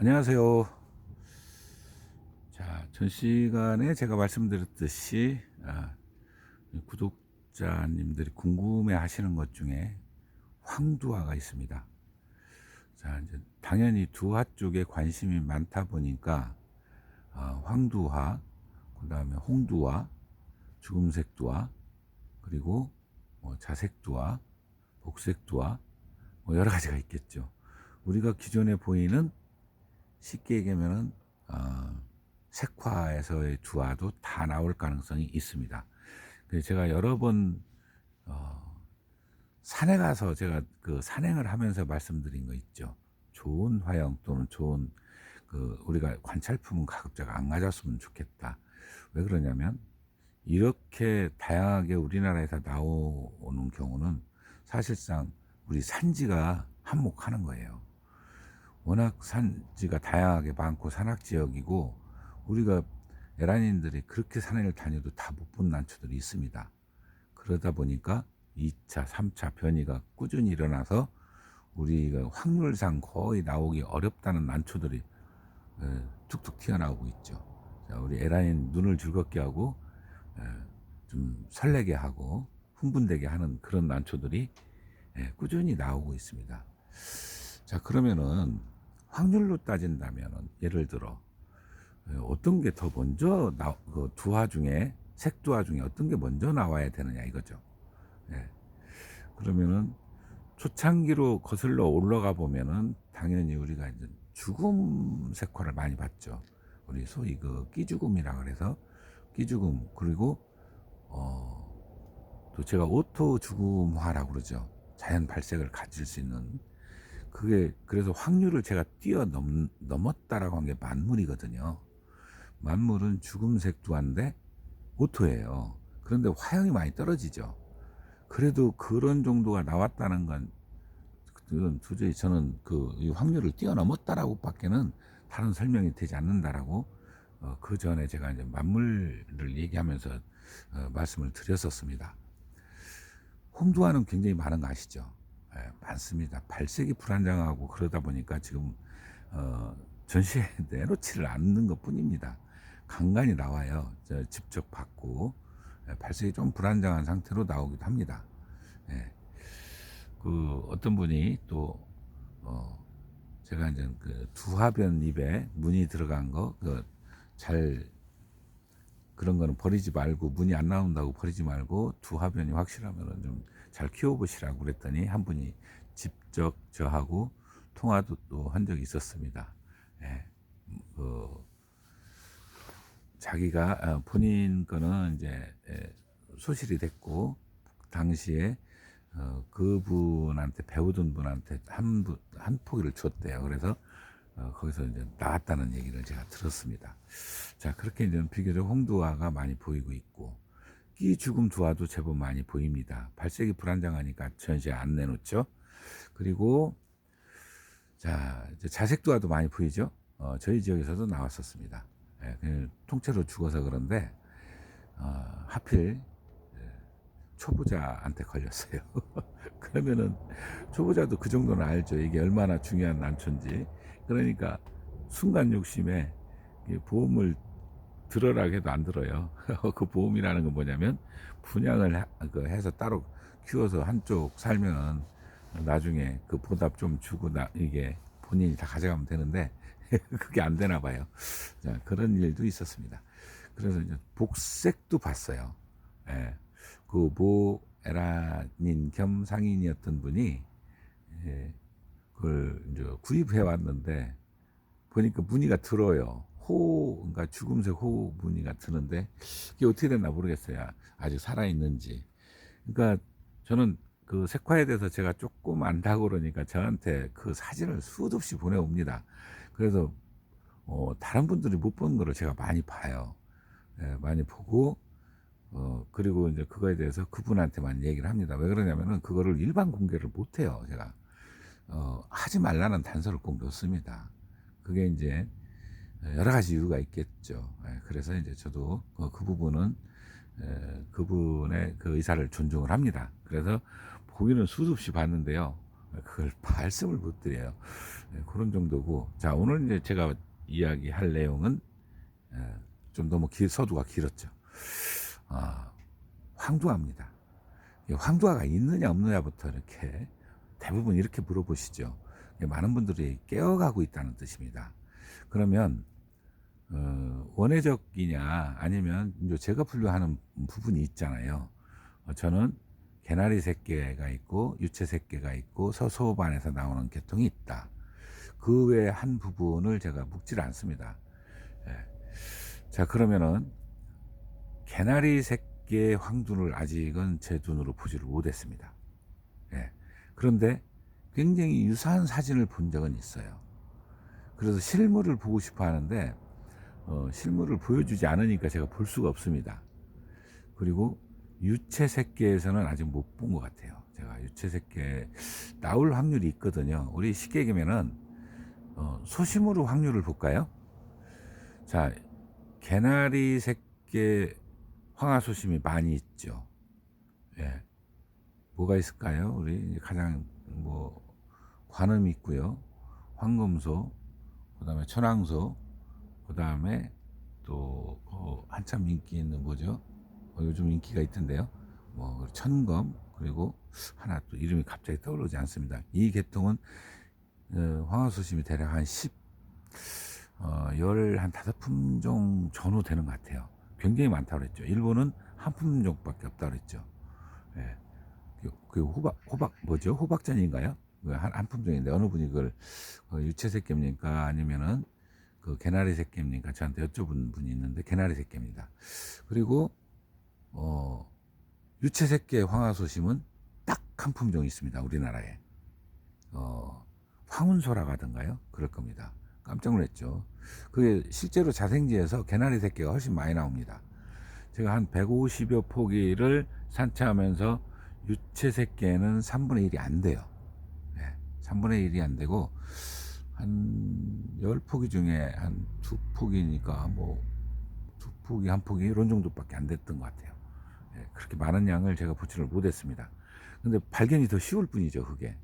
안녕하세요. 자, 전 시간에 제가 말씀드렸듯이 구독자님들이 궁금해 하시는 것 중에 황두화가 있습니다. 자, 이제 당연히 두화 쪽에 관심이 많다 보니까 황두화, 그 다음에 홍두화, 주금색두화, 그리고 자색두화, 복색두화, 여러 가지가 있겠죠. 우리가 기존에 보이는, 쉽게 얘기하면은 색화에서의 두화도 다 나올 가능성이 있습니다. 그래서 제가 여러 번 산에 가서 제가 그 산행을 하면서 말씀드린 거 있죠. 좋은 화형 또는 좋은 우리가 관찰품은 가급적 안 가졌으면 좋겠다. 왜 그러냐면 이렇게 다양하게 우리나라에서 나오는 경우는 사실상 우리 산지가 한몫하는 거예요. 워낙 산지가 다양하게 많고 산악지역이고, 우리가 에란인들이 그렇게 산을 다녀도 다 못 본 난초들이 있습니다. 그러다 보니까 2차, 3차 변이가 꾸준히 일어나서 우리가 확률상 거의 나오기 어렵다는 난초들이 툭툭 튀어나오고 있죠. 자, 우리 에란인 눈을 즐겁게 하고 좀 설레게 하고 흥분되게 하는 그런 난초들이 꾸준히 나오고 있습니다. 자, 그러면은 확률로 따진다면은 예를 들어 어떤 게 더 먼저 그 두화 중에, 색두화 중에 어떤 게 먼저 나와야 되느냐 이거죠. 예. 그러면은 초창기로 거슬러 올라가 보면은 당연히 우리가 이제 죽음 색화를 많이 봤죠. 우리 소위 그 끼죽음이라 그래서 끼죽음, 그리고 또 제가 오토 죽음화라고 그러죠. 자연 발색을 가질 수 있는, 그게 그래서 확률을 제가 넘었다라고 한 게 만물이거든요. 만물은 죽음색 두한데 오토예요. 그런데 화형이 많이 떨어지죠. 그래도 그런 정도가 나왔다는 건 도저히 저는 이 확률을 뛰어넘었다라고 밖에는 다른 설명이 되지 않는다라고 그 전에 제가 이제 만물을 얘기하면서 말씀을 드렸었습니다. 홍두화는 굉장히 많은 거 아시죠? 많습니다. 발색이 불안정하고 그러다 보니까 지금 전시에 내놓지를 않는 것 뿐입니다. 간간히 나와요. 직접 받고 발색이 좀 불안정한 상태로 나오기도 합니다. 예. 어떤 분이 또 제가 이제 그 두화변 잎에 무늬 들어간 거 잘 그런 거는 버리지 말고, 무늬 안 나온다고 버리지 말고 두화변이 확실하면은 좀 잘 키워보시라고 그랬더니 한 분이 직접 저하고 통화도 또 한 적이 있었습니다. 예. 자기가 본인 거는 이제 소실이 됐고, 당시에 그분한테, 배우던 분한테 한 포기를 줬대요. 그래서 거기서 이제 나왔다는 얘기를 제가 들었습니다. 자, 그렇게 이제 비교적 홍두화가 많이 보이고 있고, 끼 죽음 두화도 제법 많이 보입니다. 발색이 불안정하니까 전시에 안 내놓죠. 그리고 자, 이제 자색 두화도 많이 보이죠. 저희 지역에서도 나왔었습니다. 그냥 통째로 죽어서 그런데 하필 초보자한테 걸렸어요. 그러면은 초보자도 그 정도는 알죠. 이게 얼마나 중요한 난초인지. 그러니까 순간 욕심에 보험을 들어라 해도 안 들어요. 그 보험이라는 건 뭐냐면 분양을 해서 따로 키워서 한쪽 살면은 나중에 그 보답 좀 주고 이게 본인이 다 가져가면 되는데 그게 안 되나 봐요. 자, 그런 일도 있었습니다. 그래서 이제 복색도 봤어요. 예. 모 에라닌 겸 상인이었던 분이 그걸 이제 구입해 왔는데 보니까 무늬가 들어요. 그러니까 죽음색 호 무늬가 드는데 그게 어떻게 됐나 모르겠어요. 아직 살아 있는지. 그러니까 저는 그 색화에 대해서 제가 조금 안다고 그러니까 저한테 그 사진을 수도 없이 보내옵니다. 그래서 다른 분들이 못 본 거를 제가 많이 봐요. 많이 보고 그리고 이제 그거에 대해서 그분한테만 얘기를 합니다. 왜 그러냐면은 그거를 일반 공개를 못 해요. 제가 하지 말라는 단서를 꼭 넣습니다. 그게 이제 여러 가지 이유가 있겠죠. 그래서 이제 저도 그 부분은 그분의 그 의사를 존중을 합니다. 그래서 보기는 수도 없이 봤는데요. 그걸 말씀을 못 드려요. 네, 그런 정도고. 자, 오늘 이제 제가 이야기할 내용은 좀 너무 서두가 길었죠. 아, 황두화입니다. 황두화가 있느냐 없느냐부터 이렇게 대부분 이렇게 물어보시죠. 많은 분들이 깨어가고 있다는 뜻입니다. 그러면 원해적이냐 아니면 이제 제가 분류하는 부분이 있잖아요. 저는 개나리 새끼가 있고 유채 새끼가 있고 서소반에서 나오는 계통이 있다. 그 외에 한 부분을 제가 묵질 않습니다. 예. 자, 그러면은 개나리 새끼의 황두를 아직은 제 눈으로 보지를 못했습니다. 예. 그런데 굉장히 유사한 사진을 본 적은 있어요. 그래서 실물을 보고 싶어 하는데 실물을 보여주지 않으니까 제가 볼 수가 없습니다. 그리고 유채 새끼에서는 아직 못 본 것 같아요. 제가 유채 새끼 나올 확률이 있거든요. 우리 쉽게 얘기하면은 소심으로 확률을 볼까요? 자, 개나리 새끼 황화소심이 많이 있죠. 예. 뭐가 있을까요? 우리 가장 뭐 관음 있고요, 황금소, 그다음에 천왕소, 그다음에 또 한참 인기 있는 뭐죠? 요즘 인기가 있던데요. 뭐 천검, 그리고 하나 또 이름이 갑자기 떠오르지 않습니다. 이 계통은 황화수심이 대략 한 15품종 전후 되는 것 같아요. 굉장히 많다고 그랬죠. 일본은 한 품종밖에 없다고 그랬죠. 예. 그 호박 뭐죠? 호박전인가요? 한 품종인데 어느 분이 그걸 유채 새끼입니까? 아니면은 그 개나리 새끼입니까? 저한테 여쭤본 분이 있는데 개나리 새끼입니다. 그리고 유채 새끼의 황화소심은 딱 한 품종이 있습니다. 우리나라에 황운소라고 하던가요? 그럴 겁니다. 깜짝 놀랐죠. 그게 실제로 자생지에서 개나리 새끼가 훨씬 많이 나옵니다. 제가 한 150여 포기를 산채하면서 유채 새끼에는 3분의 1이 안 돼요. 네, 3분의 1이 안 되고 한 10포기 중에 한 2포기니까 뭐 2포기, 1포기 이런 정도밖에 안 됐던 것 같아요. 네, 그렇게 많은 양을 제가 보지를 못했습니다. 근데 발견이 더 쉬울 뿐이죠. 그게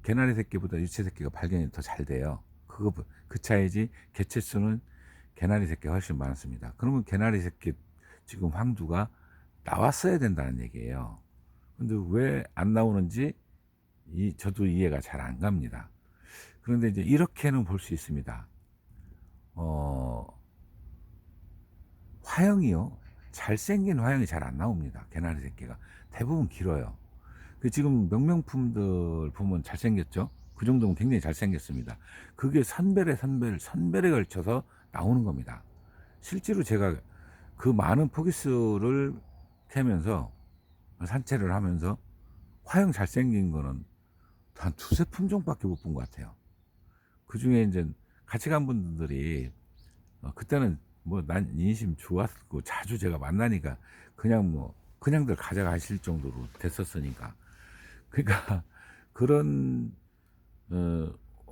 개나리 새끼보다 유채 새끼가 발견이 더 잘 돼요. 그 차이지 개체수는 개나리 새끼가 훨씬 많습니다. 그러면 개나리 새끼 지금 황두가 나왔어야 된다는 얘기예요. 근데 왜 안 나오는지 저도 이해가 잘 안 갑니다. 그런데 이제 이렇게는 볼 수 있습니다. 화형이요, 잘생긴 화형이 잘 안 나옵니다. 개나리 새끼가 대부분 길어요. 지금 명명품들 보면 잘생겼죠. 그 정도면 굉장히 잘생겼습니다. 그게 선별에 걸쳐서 나오는 겁니다. 실제로 제가 그 많은 포기수를 캐면서 산채를 하면서 화형 잘생긴 거는 한 두세 품종밖에 못 본 것 같아요. 그 중에 이제 같이 간 분들이 그때는 뭐 난 인심 좋았고 자주 제가 만나니까 그냥들 가져가실 정도로 됐었으니까. 그러니까 그런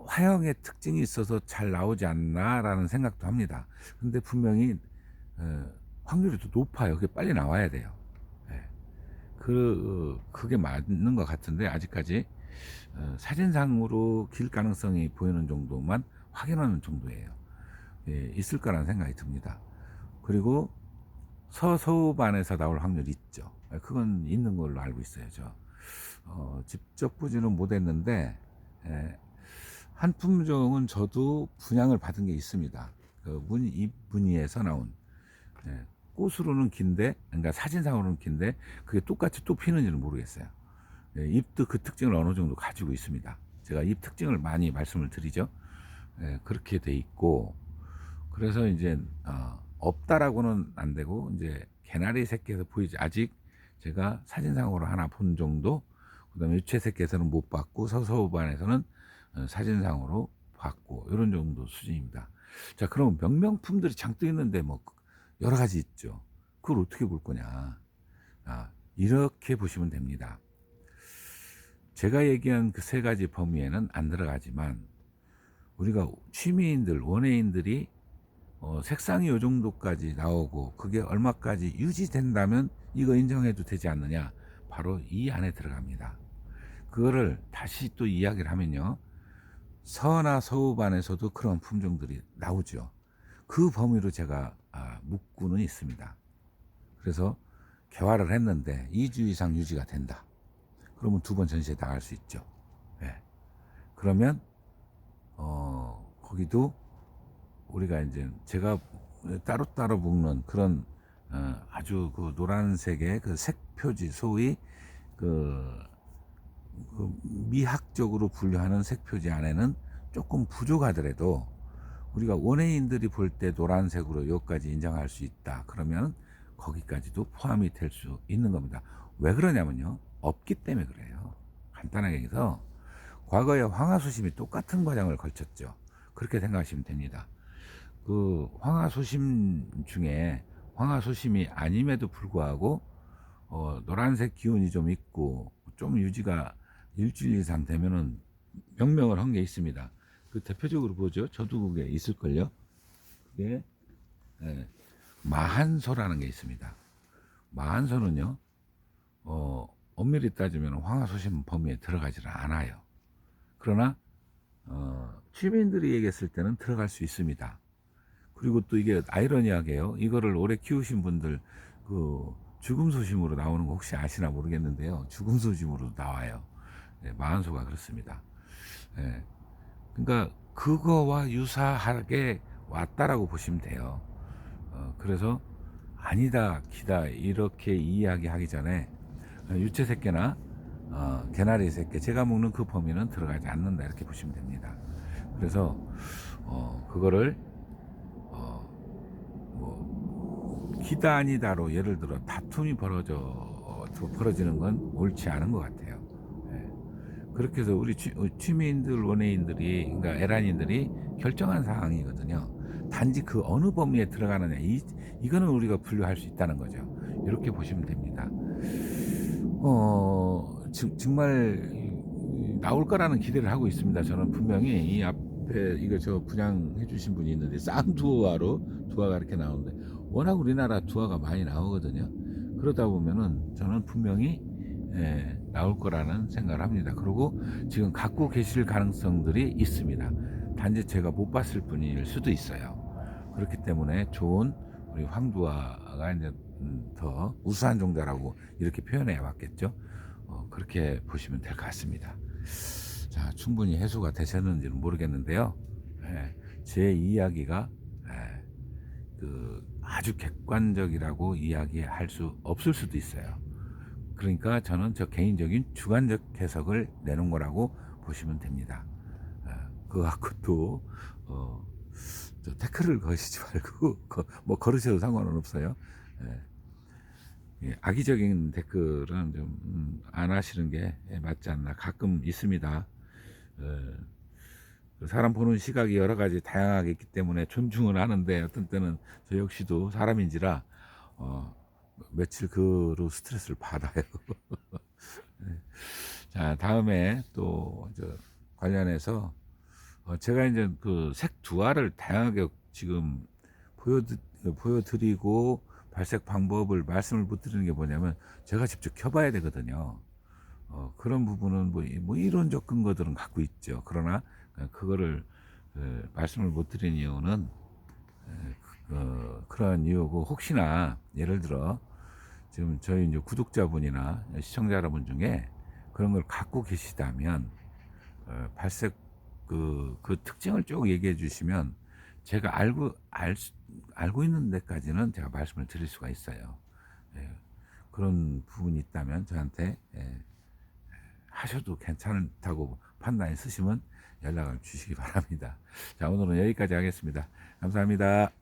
화형의 특징이 있어서 잘 나오지 않나라는 생각도 합니다. 근데 분명히 확률이 더 높아요. 그게 빨리 나와야 돼요. 예. 그게 맞는 것 같은데 아직까지 사진상으로 길 가능성이 보이는 정도만 확인하는 정도예요. 예, 있을 거라는 생각이 듭니다. 그리고 서서반에서 나올 확률이 있죠. 그건 있는 걸로 알고 있어요. 직접 보지는 못했는데 한 품종은 저도 분양을 받은 게 있습니다. 이 무늬에서 나온 꽃으로는 긴데, 그러니까 사진상으로는 긴데 그게 똑같이 또 피는지는 모르겠어요. 잎도 그 특징을 어느 정도 가지고 있습니다. 제가 잎 특징을 많이 말씀을 드리죠. 그렇게 돼 있고, 그래서 이제 없다라고는 안 되고 이제 개나리 새끼에서 보이지, 아직 제가 사진상으로 하나 본 정도. 그다음에 유채 새끼에서는 못 봤고 서서반에서는 사진상으로 봤고 이런 정도 수준입니다. 자, 그럼 명명품들이 잔뜩 있는데 뭐 여러 가지 있죠. 그걸 어떻게 볼 거냐? 이렇게 보시면 됩니다. 제가 얘기한 그 세 가지 범위에는 안 들어가지만 우리가 취미인들, 원예인들이 색상이 이 정도까지 나오고 그게 얼마까지 유지된다면 이거 인정해도 되지 않느냐, 바로 이 안에 들어갑니다. 그거를 다시 또 이야기를 하면요, 서나 서우반에서도 그런 품종들이 나오죠. 그 범위로 제가 묻고는 있습니다. 그래서 개화를 했는데 2주 이상 유지가 된다. 그러면 2번 전시에 나갈 수 있죠. 예. 그러면 거기도 우리가 이제 제가 따로따로 묶는 그런 아주 그 노란색의 그 색표지, 소위 그 미학적으로 분류하는 색표지 안에는 조금 부족하더라도 우리가 원예인들이 볼 때 노란색으로 여기까지 인정할 수 있다. 그러면 거기까지도 포함이 될 수 있는 겁니다. 왜 그러냐면요. 없기 때문에 그래요. 간단하게 해서 과거에 황화수심이 똑같은 과정을 거쳤죠. 그렇게 생각하시면 됩니다. 그 황화수심 중에 황화수심이 아님에도 불구하고 노란색 기운이 좀 있고 좀 유지가 일주일 이상 되면은 명명을 한 게 있습니다. 그 대표적으로 보죠. 저도 그게 있을걸요. 그게 마한소라는 게 있습니다. 마한소는요, 엄밀히 따지면 황화수심 범위에 들어가지는 않아요. 그러나 취미인들이 얘기했을 때는 들어갈 수 있습니다. 그리고 또 이게 아이러니하게요. 이거를 오래 키우신 분들 그 죽음소심으로 나오는 거 혹시 아시나 모르겠는데요. 죽음소심으로 나와요. 네, 마한소가 그렇습니다. 네. 그러니까 그거와 유사하게 왔다라고 보시면 돼요. 그래서 아니다 기다 이렇게 이야기하기 전에 유채색계나 개나리 색계 제가 먹는 그 범위는 들어가지 않는다 이렇게 보시면 됩니다. 그래서 그거를 뭐 기다 아니다로 예를 들어 다툼이 벌어지는 건 옳지 않은 것 같아요. 예. 그렇게 해서 우리 취미인들 원예인들이 그러니까 에란인들이 결정한 사항이거든요. 단지 그 어느 범위에 들어가느냐 이거는 우리가 분류할 수 있다는 거죠. 이렇게 보시면 됩니다. 정말 나올 거라는 기대를 하고 있습니다. 저는 분명히 이 앞에 이거 저 분양해 주신 분이 있는데 쌍두화로 두화가 이렇게 나오는데 워낙 우리나라 두화가 많이 나오거든요. 그러다 보면은 저는 분명히 나올 거라는 생각을 합니다. 그리고 지금 갖고 계실 가능성들이 있습니다. 단지 제가 못 봤을 뿐일 수도 있어요. 그렇기 때문에 좋은 우리 황두화가 이제 더 우수한 종자라고 이렇게 표현해 봤겠죠. 그렇게 보시면 될 것 같습니다. 자, 충분히 해소가 되셨는지는 모르겠는데요. 제 이야기가 그 아주 객관적이라고 이야기할 수 없을 수도 있어요. 그러니까 저는 저 개인적인 주관적 해석을 내는 거라고 보시면 됩니다. 그거 갖고 또 태클을 거시지 말고 뭐 걸으셔도 상관은 없어요. 악의적인 댓글은 좀 안 하시는 게 맞지 않나 가끔 있습니다. 사람 보는 시각이 여러 가지 다양하게 있기 때문에 존중을 하는데 어떤 때는 저 역시도 사람인지라 며칠 그로 스트레스를 받아요. 자, 다음에 또 관련해서 제가 이제 그 색두화를 다양하게 지금 보여드리고 발색 방법을 말씀을 못 드리는 게 뭐냐면 제가 직접 켜봐야 되거든요. 그런 부분은 뭐 이론적 근거들은 갖고 있죠. 그러나 그거를 말씀을 못 드리는 이유는 그런 이유고 혹시나 예를 들어 지금 저희 이제 구독자분이나 시청자 여러분 중에 그런 걸 갖고 계시다면 발색 그 특징을 쭉 얘기해 주시면 제가 알고 있는 데까지는 제가 말씀을 드릴 수가 있어요. 그런 부분이 있다면 저한테 하셔도 괜찮다고 판단이 있으시면 연락을 주시기 바랍니다. 자, 오늘은 여기까지 하겠습니다. 감사합니다.